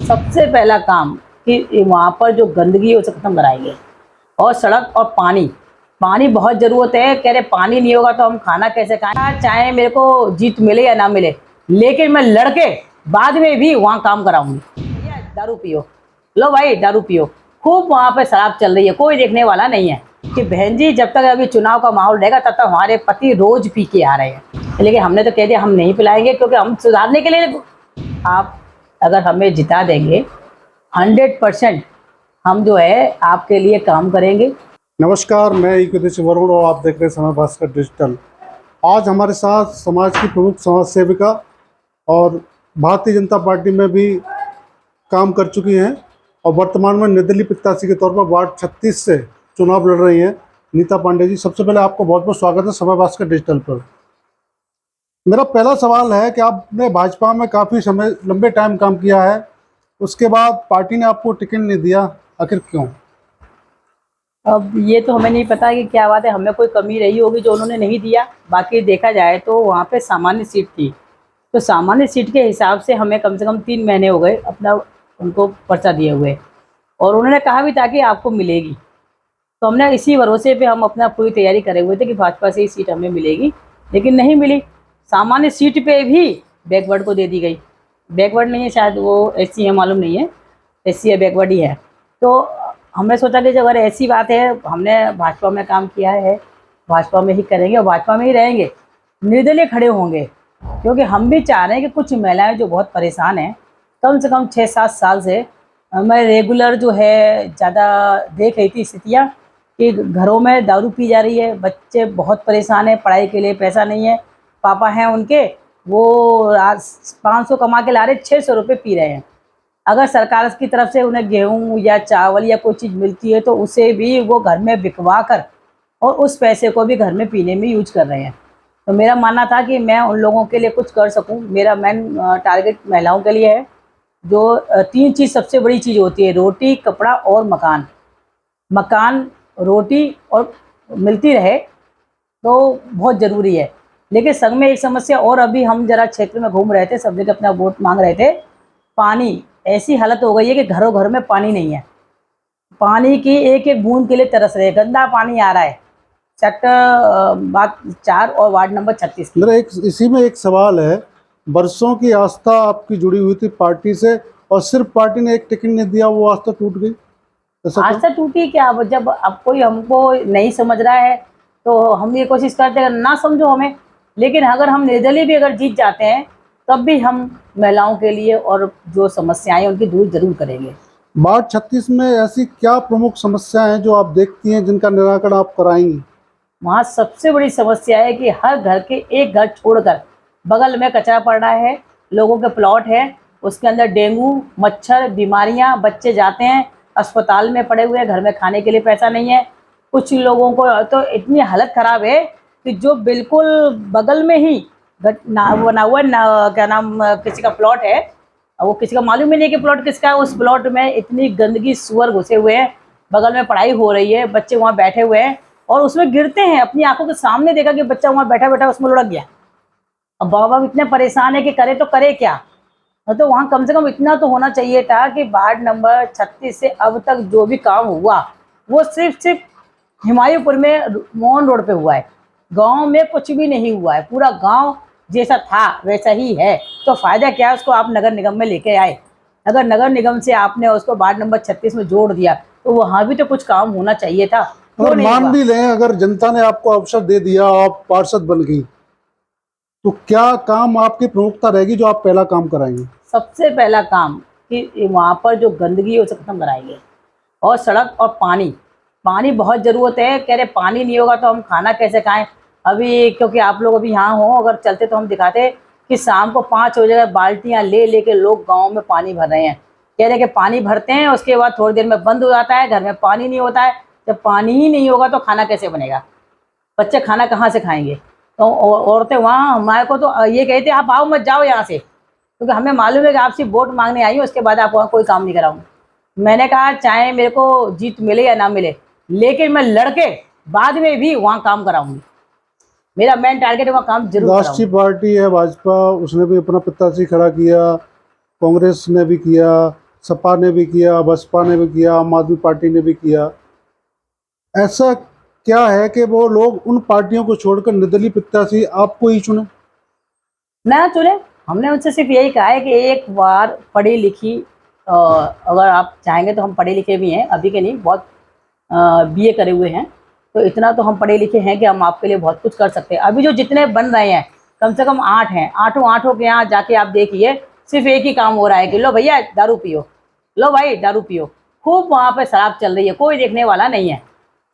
सबसे पहला काम कि वहाँ पर जो गंदगी है उसे खत्म कराएंगे। और सड़क और पानी, पानी बहुत ज़रूरत है। कह रहे पानी नहीं होगा तो हम खाना कैसे खाएं। चाहे मेरे को जीत मिले या ना मिले, लेकिन मैं लड़के बाद में भी वहाँ काम कराऊंगी। भैया दारू पियो, लो भाई दारू पियो। खूब वहाँ पे शराब चल रही है, कोई देखने वाला नहीं है कि बहन जी जब तक अभी चुनाव का माहौल रहेगा तब तक हमारे पति रोज पी के आ रहे हैं। लेकिन हमने तो कह दिया हम नहीं पिलाएंगे, क्योंकि हम सुधारने के लिए। आप अगर हमें जिता देंगे 100% हम जो है आपके लिए काम करेंगे। नमस्कार, मैं युगेश वरुण और आप देख रहे हैं समय भास्कर डिजिटल। आज हमारे साथ समाज की प्रमुख समाज सेविका और भारतीय जनता पार्टी में भी काम कर चुकी हैं और वर्तमान में निर्दलीय प्रत्याशी के तौर पर वार्ड 36 से चुनाव लड़ रही हैं नीता पांडे जी। सबसे पहले आपको बहुत बहुत स्वागत है समय भास्कर डिजिटल पर। मेरा पहला सवाल है कि आपने भाजपा में काफ़ी समय लंबे टाइम काम किया है, उसके बाद पार्टी ने आपको टिकट नहीं दिया, आखिर क्यों? अब ये तो हमें नहीं पता कि क्या बात है, हमें कोई कमी रही होगी जो उन्होंने नहीं दिया। बाकी देखा जाए तो वहाँ पे सामान्य सीट थी, तो सामान्य सीट के हिसाब से हमें कम से कम 3 महीने हो गए अपना उनको पर्चा दिए हुए, और उन्होंने कहा भी था कि आपको मिलेगी। तो हमने इसी भरोसे पे हम अपना पूरी तैयारी करे हुए थे कि भाजपा से ही सीट हमें मिलेगी, लेकिन नहीं मिली। सामान्य सीट पे भी बैकवर्ड को दे दी गई। बैकवर्ड नहीं है, शायद वो एससी है, मालूम नहीं है, एससी या बैकवर्ड ही है। तो हमने सोचा कि अगर ऐसी बात है, हमने भाजपा में काम किया है, भाजपा में ही करेंगे और भाजपा में ही रहेंगे, निर्दलीय खड़े होंगे। क्योंकि हम भी चाह रहे हैं कि कुछ महिलाएं जो बहुत परेशान हैं, कम से कम 6-7 साल से मैं रेगुलर जो है ज़्यादा देख रही थी स्थितियाँ कि घरों में दारू पी जा रही है, बच्चे बहुत परेशान हैं, पढ़ाई के लिए पैसा नहीं है। पापा हैं उनके, वो 500 कमा के ला रहे, 600 रुपये पी रहे हैं। अगर सरकार की तरफ से उन्हें गेहूं या चावल या कोई चीज़ मिलती है तो उसे भी वो घर में बिकवा कर और उस पैसे को भी घर में पीने में यूज कर रहे हैं। तो मेरा मानना था कि मैं उन लोगों के लिए कुछ कर सकूं। मेरा मेन टारगेट महिलाओं के लिए है। जो 3 चीज़ सबसे बड़ी चीज़ होती है, रोटी, कपड़ा और मकान। मकान, रोटी और मिलती रहे तो बहुत ज़रूरी है। लेकिन संग में एक समस्या और, अभी हम जरा क्षेत्र में घूम रहे थे, सब जगह अपना वोट मांग रहे थे। पानी, ऐसी हालत हो गई है कि घरों घर में पानी नहीं है। पानी की एक एक बूंद के लिए तरस रहे हैं, गंदा पानी आ रहा है। सेक्टर बात 4 और वार्ड नंबर 36 की। मेरा इसी में एक सवाल है, बरसों की आस्था आपकी जुड़ी हुई थी पार्टी से और सिर्फ पार्टी ने एक टिकट नहीं दिया, वो आस्था टूट गई, ऐसा क्यों? आस्था टूटी क्या? अब जब अब कोई हमको नहीं समझ रहा है तो हम ये कोशिश करते हैं ना समझो हमें। लेकिन अगर हम निर्दलीय भी अगर जीत जाते हैं तब भी हम महिलाओं के लिए और जो समस्याएं हैं उनकी दूर जरूर करेंगे। वार्ड 36 में ऐसी क्या प्रमुख समस्याएं हैं जो आप देखती हैं जिनका निराकरण आप कराएंगी? वहाँ सबसे बड़ी समस्या है कि हर घर के एक घर छोड़कर बगल में कचरा पड़ रहा है, लोगों के प्लॉट है, उसके अंदर डेंगू, मच्छर, बीमारियाँ, बच्चे जाते हैं अस्पताल में पड़े हुए हैं, घर में खाने के लिए पैसा नहीं है। कुछ लोगों को तो इतनी हालत ख़राब है कि जो बिल्कुल बगल में ही बना हुआ क्या नाम किसी का प्लॉट है, वो किसी का मालूम ही नहीं कि प्लॉट किसका है। उस प्लॉट में इतनी गंदगी, सुअर घुसे हुए हैं, बगल में पढ़ाई हो रही है, बच्चे वहाँ बैठे हुए हैं और उसमें गिरते हैं। अपनी आंखों के सामने देखा कि बच्चा वहाँ बैठा बैठा उसमें लुढ़क गया। अब बाबा इतने परेशान है कि करे तो करे क्या। तो वहाँ कम से कम इतना तो होना चाहिए था कि वार्ड नंबर 36 से अब तक जो भी काम हुआ वो सिर्फ हिमायूपुर में मोहन रोड पे हुआ है। गांव में कुछ भी नहीं हुआ है, पूरा गांव जैसा था वैसा ही है। तो फायदा क्या है, उसको आप नगर निगम में लेके आए। अगर नगर निगम से आपने उसको वार्ड नंबर 36 में जोड़ दिया तो वहाँ भी तो कुछ काम होना चाहिए था, क्यों और नहीं मान हुआ? भी लें अगर जनता ने आपको अवसर दे दिया, आप पार्षद बन गई, तो क्या काम आपकी प्रमुखता रहेगी जो आप पहला काम कराएंगे? सबसे पहला काम कि वहाँ पर जो गंदगी है उसे खत्म कराएंगे। और सड़क और पानी, पानी बहुत ज़रूरत है। कह रहे पानी नहीं होगा तो हम खाना कैसे खाएं। अभी क्योंकि आप लोग अभी यहाँ हो, अगर चलते तो हम दिखाते कि शाम को 5 बजे बाल्टियाँ ले लेके लोग गांव में पानी भर रहे हैं। कह रहे कि पानी भरते हैं, उसके बाद थोड़ी देर में बंद हो जाता है, घर में पानी नहीं होता है। जब पानी ही नहीं होगा तो खाना कैसे बनेगा, बच्चे खाना कहाँ से खाएंगे? तो औरतें वहाँ हमारे को तो ये कहते आप आओ मत जाओ यहाँ से, क्योंकि हमें मालूम है कि आप सिर्फ वोट मांगने आई हो, उसके बाद आप वहाँ कोई काम नहीं कराऊंगा। मैंने कहा चाहे मेरे को जीत मिले या ना मिले, लेकिन मैं लड़के बाद में भी वहाँ काम कराऊंगी। मेरा मेन टारगेट है वहाँ काम जरूर राष्ट्रीय कराऊंगी। पार्टी है भाजपा, उसने भी अपना प्रत्याशी खड़ा किया, कांग्रेस ने भी किया, सपा ने भी किया, बसपा ने भी किया, आम आदमी पार्टी ने भी किया। ऐसा क्या है कि वो लोग उन पार्टियों को छोड़कर निर्दलीय प्रत्याशी आपको ही चुने? ना चुने। हमने उनसे सिर्फ यही कहा है कि एक बार पढ़ी लिखी, अगर आप चाहेंगे तो हम पढ़े लिखे भी हैं, अभी के नहीं, बहुत बीए करे हुए हैं, तो इतना तो हम पढ़े लिखे हैं कि हम आपके लिए बहुत कुछ कर सकते हैं। अभी जो जितने बन रहे हैं कम से कम 8 हैं, आठों के यहाँ जाके आप देखिए सिर्फ एक ही काम हो रहा है कि लो भैया दारू पियो, लो भाई दारू पियो। खूब वहाँ पे शराब चल रही है, कोई देखने वाला नहीं है।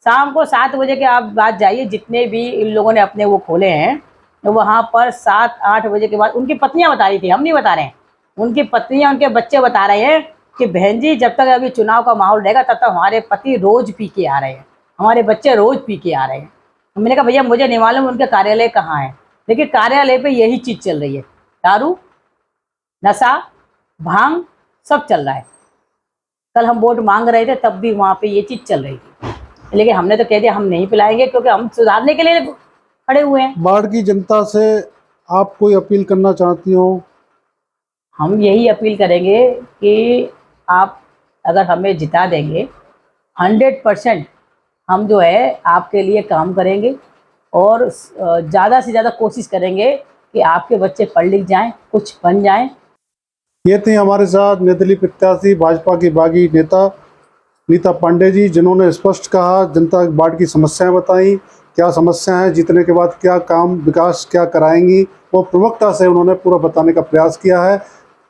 शाम को 7 बजे के आप बाद जाइए, जितने भी इन लोगों ने अपने वो खोले हैं, तो वहाँ पर 7-8 बजे के बाद उनकी पत्नियाँ बता रही थी, हम नहीं बता रहे हैं, उनकी पत्नियाँ उनके बच्चे बता रहे हैं कि बहन जी जब तक अभी चुनाव का माहौल रहेगा तब तक हमारे पति रोज पी के आ रहे हैं, हमारे बच्चे रोज पी के आ रहे हैं। मैंने कहा भैया मुझे नहीं मालूम उनके कार्यालय कहाँ है, लेकिन कार्यालय पे यही चीज़ चल रही है, दारू, नशा, भांग, सब चल रहा है। कल हम वोट मांग रहे थे तब भी वहाँ पे ये चीज़ चल रही थी, लेकिन हमने तो कह दिया हम नहीं पिलाएंगे क्योंकि हम सुधारने के लिए खड़े हुए हैं। बाढ़ की जनता से आप कोई अपील करना चाहती हो? हम यही अपील करेंगे कि आप अगर हमें जिता देंगे 100% हम जो है आपके लिए काम करेंगे और ज़्यादा से ज़्यादा कोशिश करेंगे कि आपके बच्चे पढ़ लिख जाएं, कुछ बन जाएं। ये थी हमारे साथ निर्दलीय प्रत्याशी भाजपा की बागी नेता नीता पांडे जी, जिन्होंने स्पष्ट कहा, जनता बाढ़ की समस्याएं बताई, क्या समस्याएं हैं, जीतने के बाद क्या काम विकास क्या कराएंगी, वो प्रमुखता से उन्होंने पूरा बताने का प्रयास किया है।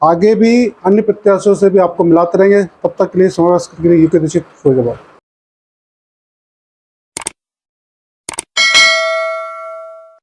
आगे भी अन्य प्रत्याशियों से भी आपको मिलाते रहेंगे। तब तक के लिए समाज के लिए यूके दीक्षित, फैजाबाद।